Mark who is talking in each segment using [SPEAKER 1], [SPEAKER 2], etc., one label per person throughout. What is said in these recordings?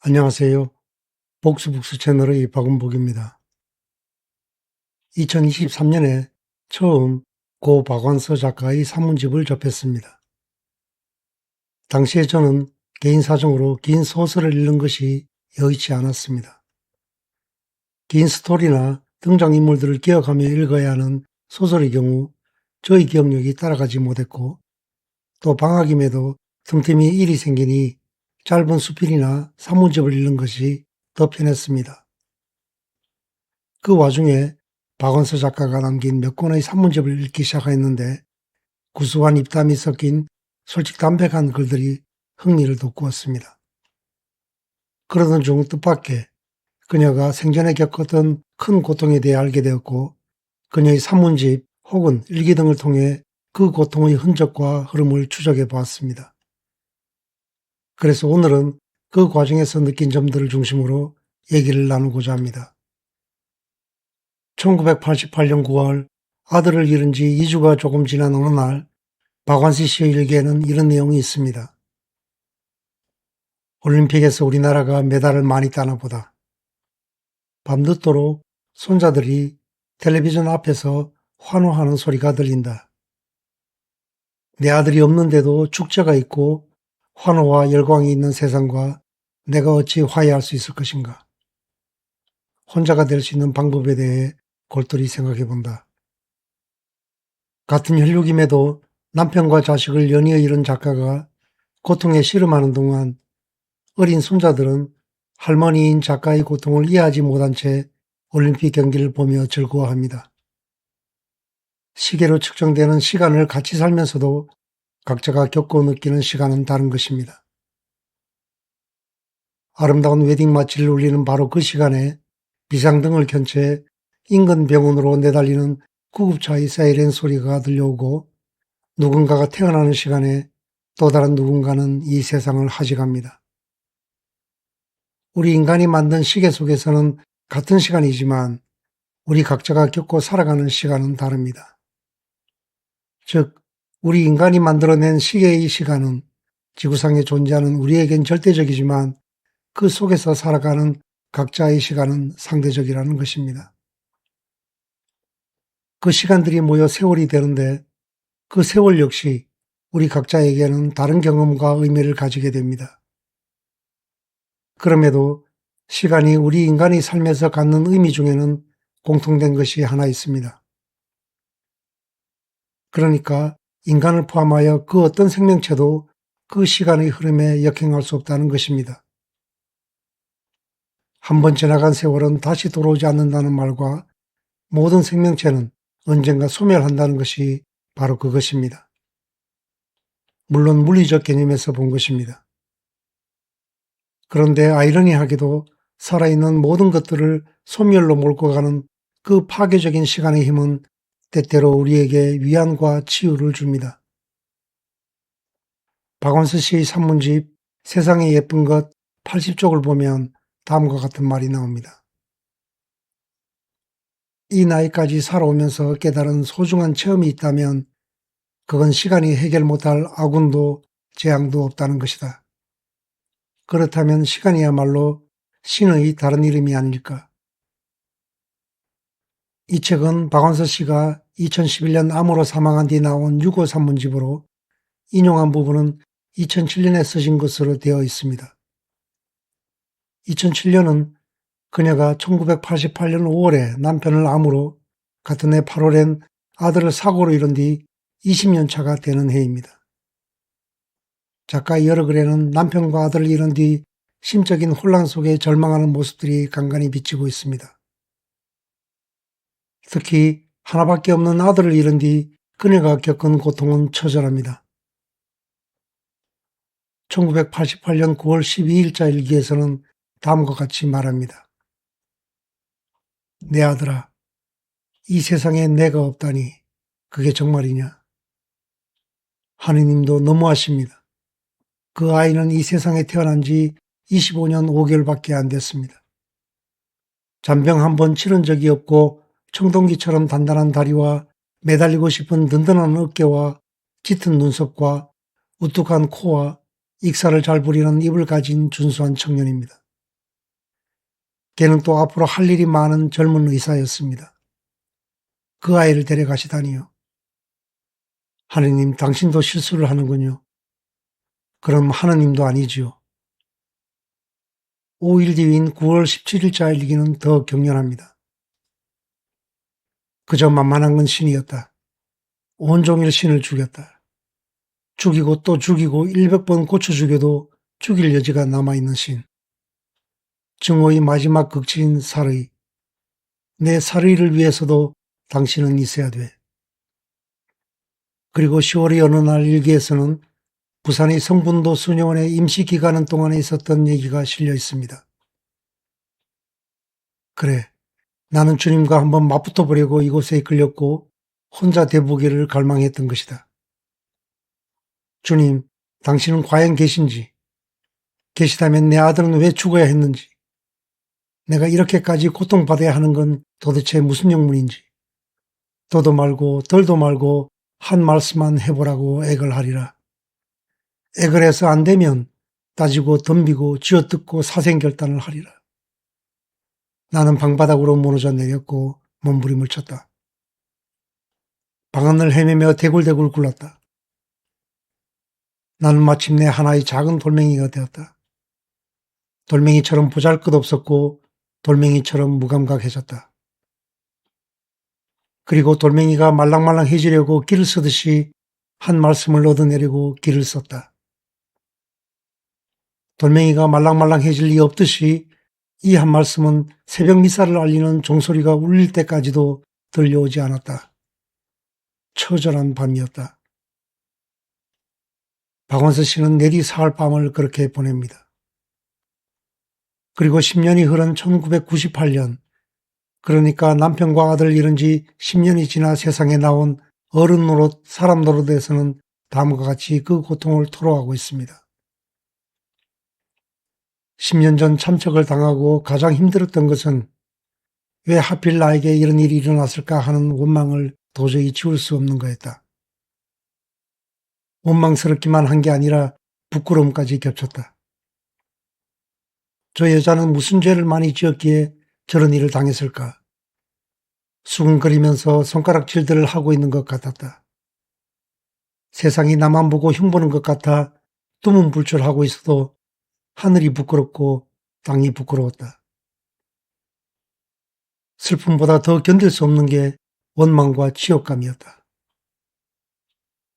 [SPEAKER 1] 안녕하세요. 복수북수 채널의 박은복입니다. 2023년에 처음 고 박완서 작가의 산문집을 접했습니다. 당시에 저는 개인 사정으로 긴 소설을 읽는 것이 여의치 않았습니다. 긴 스토리나 등장인물들을 기억하며 읽어야 하는 소설의 경우 저의 기억력이 따라가지 못했고, 또 방학임에도 틈틈이 일이 생기니 짧은 수필이나 산문집을 읽는 것이 더 편했습니다. 그 와중에 박원서 작가가 남긴 몇 권의 산문집을 읽기 시작했는데, 구수한 입담이 섞인 솔직담백한 글들이 흥미를 돋구었습니다. 그러던 중 뜻밖의 그녀가 생전에 겪었던 큰 고통에 대해 알게 되었고, 그녀의 산문집 혹은 일기 등을 통해 그 고통의 흔적과 흐름을 추적해 보았습니다. 그래서 오늘은 그 과정에서 느낀 점들을 중심으로 얘기를 나누고자 합니다. 1988년 9월 아들을 잃은 지 2주가 조금 지난 어느 날 박완서 씨의 일기에는 이런 내용이 있습니다. 올림픽에서 우리나라가 메달을 많이 따나 보다. 밤늦도록 손자들이 텔레비전 앞에서 환호하는 소리가 들린다. 내 아들이 없는데도 축제가 있고 환호와 열광이 있는 세상과 내가 어찌 화해할 수 있을 것인가. 혼자가 될 수 있는 방법에 대해 골똘히 생각해 본다. 같은 혈육임에도 남편과 자식을 연이어 잃은 작가가 고통에 씨름하는 동안 어린 손자들은 할머니인 작가의 고통을 이해하지 못한 채 올림픽 경기를 보며 즐거워합니다. 시계로 측정되는 시간을 같이 살면서도 각자가 겪고 느끼는 시간은 다른 것입니다. 아름다운 웨딩 마치를 울리는 바로 그 시간에 비상등을 켠 채 인근 병원으로 내달리는 구급차의 사이렌 소리가 들려오고, 누군가가 태어나는 시간에 또 다른 누군가는 이 세상을 하직합니다. 우리 인간이 만든 시계 속에서는 같은 시간이지만 우리 각자가 겪고 살아가는 시간은 다릅니다. 즉, 우리 인간이 만들어낸 시계의 시간은 지구상에 존재하는 우리에겐 절대적이지만 그 속에서 살아가는 각자의 시간은 상대적이라는 것입니다. 그 시간들이 모여 세월이 되는데 그 세월 역시 우리 각자에게는 다른 경험과 의미를 가지게 됩니다. 그럼에도 시간이 우리 인간의 삶에서 갖는 의미 중에는 공통된 것이 하나 있습니다. 그러니까 인간을 포함하여 그 어떤 생명체도 그 시간의 흐름에 역행할 수 없다는 것입니다. 한 번 지나간 세월은 다시 돌아오지 않는다는 말과 모든 생명체는 언젠가 소멸한다는 것이 바로 그것입니다. 물론 물리적 개념에서 본 것입니다. 그런데 아이러니하게도 살아있는 모든 것들을 소멸로 몰고 가는 그 파괴적인 시간의 힘은 때때로 우리에게 위안과 치유를 줍니다. 박완서 씨의 산문집 세상의 예쁜 것 80쪽을 보면 다음과 같은 말이 나옵니다. 이 나이까지 살아오면서 깨달은 소중한 체험이 있다면 그건 시간이 해결 못할 아군도 재앙도 없다는 것이다. 그렇다면 시간이야말로 신의 다른 이름이 아닐까. 이 책은 박완서 씨가 2011년 암으로 사망한 뒤 나온 6호 산문집으로 인용한 부분은 2007년에 쓰신 것으로 되어 있습니다. 2007년은 그녀가 1988년 5월에 남편을 암으로, 같은 해 8월엔 아들을 사고로 잃은 뒤 20년 차가 되는 해입니다. 작가의 여러 글에는 남편과 아들을 잃은 뒤 심적인 혼란 속에 절망하는 모습들이 간간히 비치고 있습니다. 특히 하나밖에 없는 아들을 잃은 뒤 그녀가 겪은 고통은 처절합니다. 1988년 9월 12일자 일기에서는 다음과 같이 말합니다. 내 아들아, 이 세상에 내가 없다니 그게 정말이냐? 하느님도 너무하십니다. 그 아이는 이 세상에 태어난 지 25년 5개월밖에 안 됐습니다. 잔병 한 번 치른 적이 없고 청동기처럼 단단한 다리와 매달리고 싶은 든든한 어깨와 짙은 눈썹과 우뚝한 코와 익살을 잘 부리는 입을 가진 준수한 청년입니다. 걔는 또 앞으로 할 일이 많은 젊은 의사였습니다. 그 아이를 데려가시다니요. 하느님, 당신도 실수를 하는군요. 그럼 하느님도 아니지요. 5일 뒤인 9월 17일자의 일기는 더 격렬합니다. 그저 만만한 건 신이었다. 온종일 신을 죽였다. 죽이고 또 죽이고 100번 고쳐 죽여도 죽일 여지가 남아있는 신. 증오의 마지막 극치인 살의. 내 살의를 위해서도 당신은 있어야 돼. 그리고 10월의 어느 날 일기에서는 부산의 성분도 수녀원의 임시 기간 동안에 있었던 얘기가 실려 있습니다. 그래, 나는 주님과 한번 맞붙어 보려고 이곳에 이끌렸고 혼자 대보기를 갈망했던 것이다. 주님, 당신은 과연 계신지, 계시다면 내 아들은 왜 죽어야 했는지, 내가 이렇게까지 고통받아야 하는 건 도대체 무슨 영문인지, 더도 말고 덜도 말고 한 말씀만 해보라고 애걸 하리라. 애걸 해서 안 되면 따지고 덤비고 쥐어뜯고 사생결단을 하리라. 나는 방바닥으로 무너져 내렸고 몸부림을 쳤다. 방안을 헤매며 대굴대굴 굴렀다. 나는 마침내 하나의 작은 돌멩이가 되었다. 돌멩이처럼 보잘것없었고 돌멩이처럼 무감각해졌다. 그리고 돌멩이가 말랑말랑해지려고 길을 쓰듯이 한 말씀을 얻어내려고 길을 썼다. 돌멩이가 말랑말랑해질 리 없듯이 이 한 말씀은 새벽 미사를 알리는 종소리가 울릴 때까지도 들려오지 않았다. 처절한 밤이었다. 박원서 씨는 내리 사흘 밤을 그렇게 보냅니다. 그리고 10년이 흐른 1998년, 그러니까 남편과 아들 잃은 지 10년이 지나 세상에 나온 어른 노릇, 사람 노릇에서는 다음과 같이 그 고통을 토로하고 있습니다. 10년 전 참척을 당하고 가장 힘들었던 것은 왜 하필 나에게 이런 일이 일어났을까 하는 원망을 도저히 지울 수 없는 거였다. 원망스럽기만 한 게 아니라 부끄러움까지 겹쳤다. 저 여자는 무슨 죄를 많이 지었기에 저런 일을 당했을까? 수근거리면서 손가락질들을 하고 있는 것 같았다. 세상이 나만 보고 흉보는 것 같아 두문불출하고 있어도 하늘이 부끄럽고 땅이 부끄러웠다. 슬픔보다 더 견딜 수 없는 게 원망과 치욕감이었다.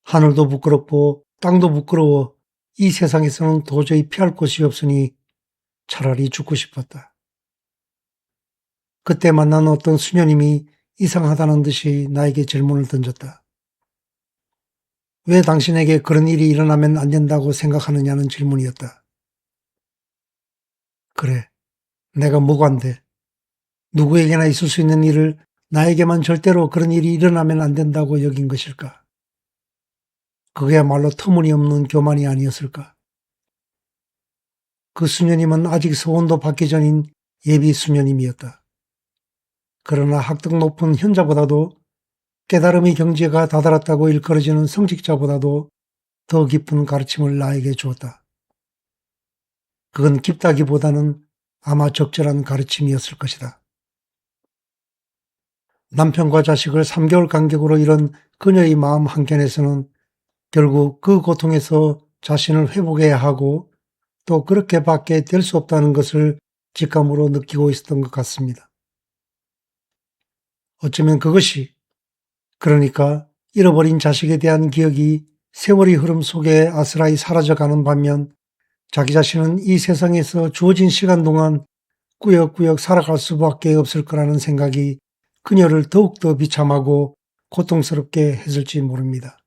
[SPEAKER 1] 하늘도 부끄럽고 땅도 부끄러워 이 세상에서는 도저히 피할 곳이 없으니 차라리 죽고 싶었다. 그때 만난 어떤 수녀님이 이상하다는 듯이 나에게 질문을 던졌다. 왜 당신에게 그런 일이 일어나면 안 된다고 생각하느냐는 질문이었다. 그래, 내가 뭐가 안 돼. 누구에게나 있을 수 있는 일을 나에게만 절대로 그런 일이 일어나면 안 된다고 여긴 것일까? 그게야말로 터무니없는 교만이 아니었을까? 그 수녀님은 아직 소원도 받기 전인 예비 수녀님이었다. 그러나 학덕 높은 현자보다도 깨달음의 경지가 다다랐다고 일컬어지는 성직자보다도 더 깊은 가르침을 나에게 주었다. 그건 깊다기보다는 아마 적절한 가르침이었을 것이다. 남편과 자식을 3개월 간격으로 잃은 그녀의 마음 한켠에서는 결국 그 고통에서 자신을 회복해야 하고 또 그렇게밖에 될 수 없다는 것을 직감으로 느끼고 있었던 것 같습니다. 어쩌면 그것이, 그러니까 잃어버린 자식에 대한 기억이 세월의 흐름 속에 아스라이 사라져가는 반면 자기 자신은 이 세상에서 주어진 시간 동안 꾸역꾸역 살아갈 수밖에 없을 거라는 생각이 그녀를 더욱더 비참하고 고통스럽게 했을지 모릅니다.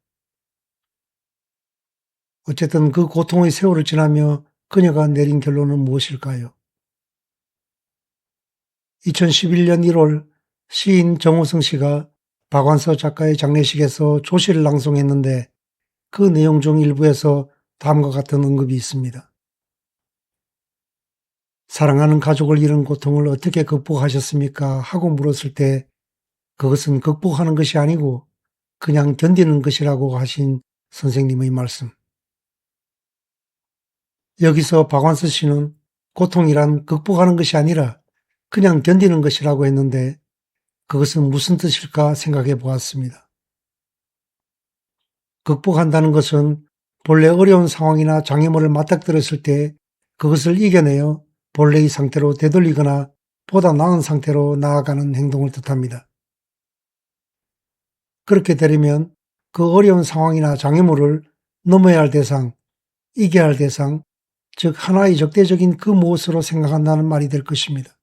[SPEAKER 1] 어쨌든 그 고통의 세월을 지나며 그녀가 내린 결론은 무엇일까요? 2011년 1월 시인 정호성 씨가 박완서 작가의 장례식에서 조시를 낭송했는데 그 내용 중 일부에서 다음과 같은 언급이 있습니다. 사랑하는 가족을 잃은 고통을 어떻게 극복하셨습니까? 하고 물었을 때 그것은 극복하는 것이 아니고 그냥 견디는 것이라고 하신 선생님의 말씀. 여기서 박완서 씨는 고통이란 극복하는 것이 아니라 그냥 견디는 것이라고 했는데 그것은 무슨 뜻일까 생각해 보았습니다. 극복한다는 것은 본래 어려운 상황이나 장애물을 맞닥뜨렸을 때 그것을 이겨내어 본래의 상태로 되돌리거나 보다 나은 상태로 나아가는 행동을 뜻합니다. 그렇게 되려면 그 어려운 상황이나 장애물을 넘어야 할 대상, 이겨야 할 대상, 즉 하나의 적대적인 그 무엇으로 생각한다는 말이 될 것입니다.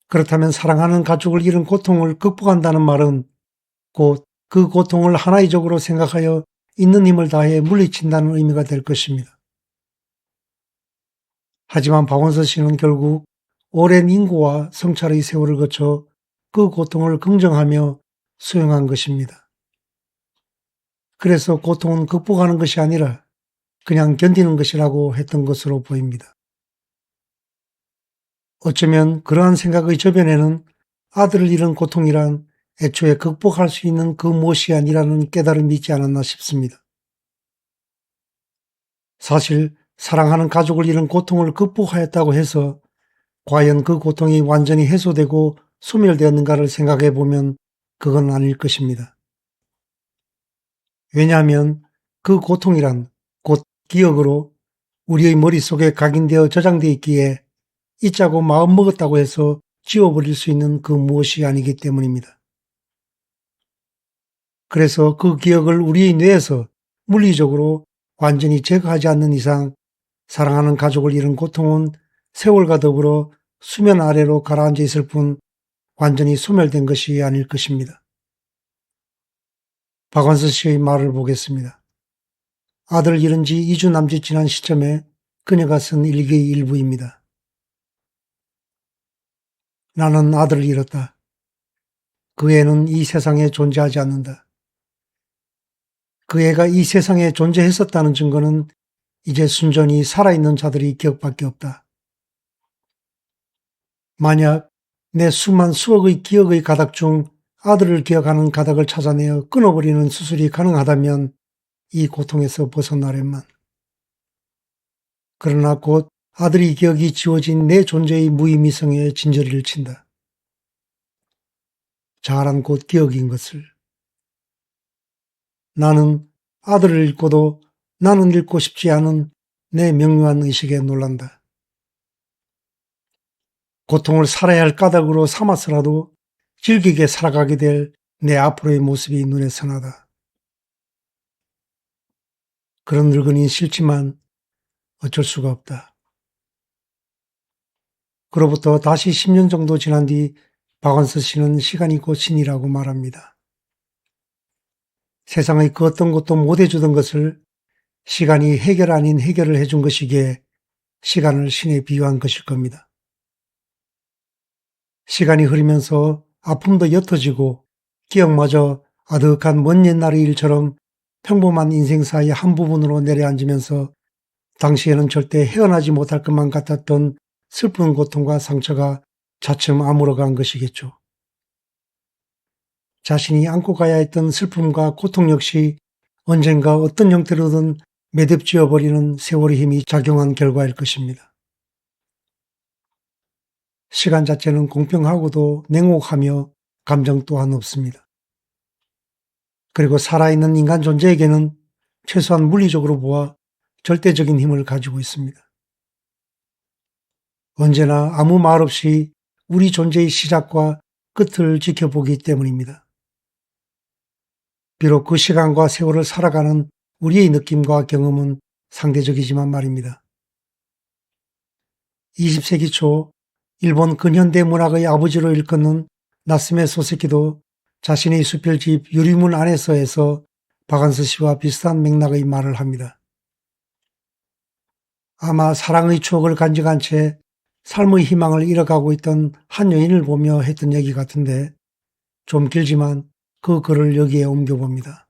[SPEAKER 1] 그렇다면 사랑하는 가족을 잃은 고통을 극복한다는 말은 곧 그 고통을 하나의적으로 생각하여 있는 힘을 다해 물리친다는 의미가 될 것입니다. 하지만 박원서 씨는 결국 오랜 인고와 성찰의 세월을 거쳐 그 고통을 긍정하며 수용한 것입니다. 그래서 고통은 극복하는 것이 아니라 그냥 견디는 것이라고 했던 것으로 보입니다. 어쩌면 그러한 생각의 저변에는 아들을 잃은 고통이란 애초에 극복할 수 있는 그 무엇이 아니라는 깨달음이 있지 않았나 싶습니다. 사실 사랑하는 가족을 잃은 고통을 극복하였다고 해서 과연 그 고통이 완전히 해소되고 소멸되었는가를 생각해 보면 그건 아닐 것입니다. 왜냐하면 그 고통이란 곧 기억으로 우리의 머릿속에 각인되어 저장되어 있기에 잊자고 마음먹었다고 해서 지워버릴 수 있는 그 무엇이 아니기 때문입니다. 그래서 그 기억을 우리의 뇌에서 물리적으로 완전히 제거하지 않는 이상 사랑하는 가족을 잃은 고통은 세월과 더불어 수면 아래로 가라앉아 있을 뿐 완전히 소멸된 것이 아닐 것입니다. 박완서 씨의 말을 보겠습니다. 아들을 잃은 지 2주 남짓 지난 시점에 그녀가 쓴 일기의 일부입니다. 나는 아들을 잃었다. 그 애는 이 세상에 존재하지 않는다. 그 애가 이 세상에 존재했었다는 증거는 이제 순전히 살아있는 자들의 기억밖에 없다. 만약 내 수만 수억의 기억의 가닥 중 아들을 기억하는 가닥을 찾아내어 끊어버리는 수술이 가능하다면 이 고통에서 벗어나려만. 그러나 곧 아들의 기억이 지워진 내 존재의 무의미성에 진저리를 친다. 자아란 곧 기억인 것을. 나는 아들을 잃고도 나는 잃고 싶지 않은 내 명료한 의식에 놀란다. 고통을 살아야 할 까닭으로 삼아서라도 즐기게 살아가게 될 내 앞으로의 모습이 눈에 선하다. 그런 늙은이는 싫지만 어쩔 수가 없다. 그로부터 다시 10년 정도 지난 뒤 박완서 씨는 시간이 곧 신이라고 말합니다. 세상의 그 어떤 것도 못해주던 것을 시간이 해결 아닌 해결을 해준 것이기에 시간을 신에 비유한 것일 겁니다. 시간이 흐르면서 아픔도 옅어지고 기억마저 아득한 먼 옛날의 일처럼 평범한 인생사의 한 부분으로 내려앉으면서 당시에는 절대 헤어나지 못할 것만 같았던 슬픈 고통과 상처가 차츰 아물어간 것이겠죠. 자신이 안고 가야 했던 슬픔과 고통 역시 언젠가 어떤 형태로든 매듭지어버리는 세월의 힘이 작용한 결과일 것입니다. 시간 자체는 공평하고도 냉혹하며 감정 또한 없습니다. 그리고 살아있는 인간 존재에게는 최소한 물리적으로 보아 절대적인 힘을 가지고 있습니다. 언제나 아무 말 없이 우리 존재의 시작과 끝을 지켜보기 때문입니다. 비록 그 시간과 세월을 살아가는 우리의 느낌과 경험은 상대적이지만 말입니다. 20세기 초 일본 근현대 문학의 아버지로 일컫는 나스메 소세키도 자신의 수필집 유리문 안에서에서 박완서 씨와 비슷한 맥락의 말을 합니다. 아마 사랑의 추억을 간직한 채 삶의 희망을 잃어가고 있던 한 여인을 보며 했던 얘기 같은데 좀 길지만 그 글을 여기에 옮겨봅니다.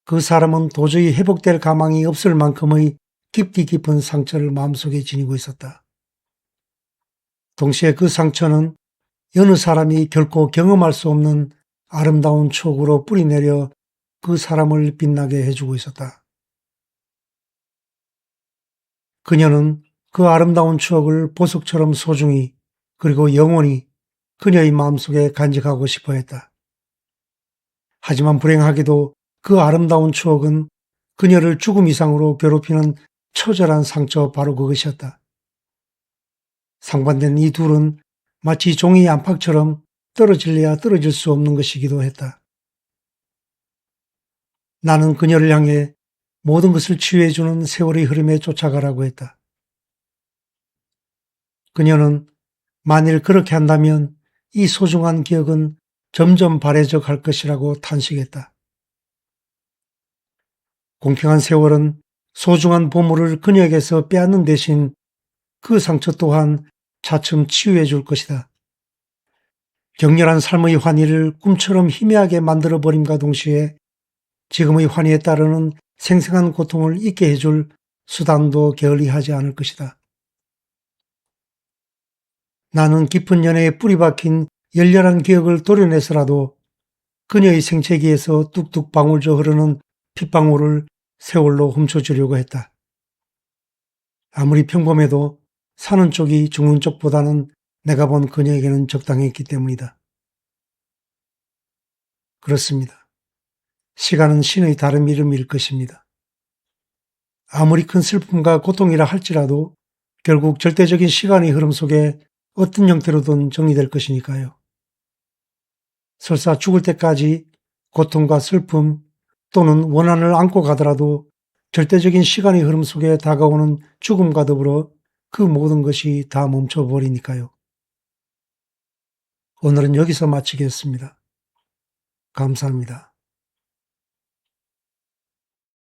[SPEAKER 1] 그 사람은 도저히 회복될 가망이 없을 만큼의 깊이 깊은 상처를 마음속에 지니고 있었다. 동시에 그 상처는 여느 사람이 결코 경험할 수 없는 아름다운 추억으로 뿌리내려 그 사람을 빛나게 해주고 있었다. 그녀는 그 아름다운 추억을 보석처럼 소중히 그리고 영원히 그녀의 마음속에 간직하고 싶어 했다. 하지만 불행하게도 그 아름다운 추억은 그녀를 죽음 이상으로 괴롭히는 처절한 상처 바로 그것이었다. 상반된 이 둘은 마치 종이 안팎처럼 떨어질래야 떨어질 수 없는 것이기도 했다. 나는 그녀를 향해 모든 것을 치유해주는 세월의 흐름에 쫓아가라고 했다. 그녀는 만일 그렇게 한다면 이 소중한 기억은 점점 바래져 갈 것이라고 탄식했다. 공평한 세월은 소중한 보물을 그녀에게서 빼앗는 대신 그 상처 또한 차츰 치유해 줄 것이다. 격렬한 삶의 환희를 꿈처럼 희미하게 만들어버림과 동시에 지금의 환희에 따르는 생생한 고통을 잊게 해줄 수단도 게을리하지 않을 것이다. 나는 깊은 연애에 뿌리 박힌 열렬한 기억을 도려내서라도 그녀의 생채기에서 뚝뚝 방울져 흐르는 핏방울을 세월로 훔쳐주려고 했다. 아무리 평범해도 사는 쪽이 죽는 쪽보다는 내가 본 그녀에게는 적당했기 때문이다. 그렇습니다. 시간은 신의 다른 이름일 것입니다. 아무리 큰 슬픔과 고통이라 할지라도 결국 절대적인 시간의 흐름 속에 어떤 형태로든 정리될 것이니까요. 설사 죽을 때까지 고통과 슬픔 또는 원한을 안고 가더라도 절대적인 시간의 흐름 속에 다가오는 죽음과 더불어 그 모든 것이 다 멈춰버리니까요. 오늘은 여기서 마치겠습니다. 감사합니다.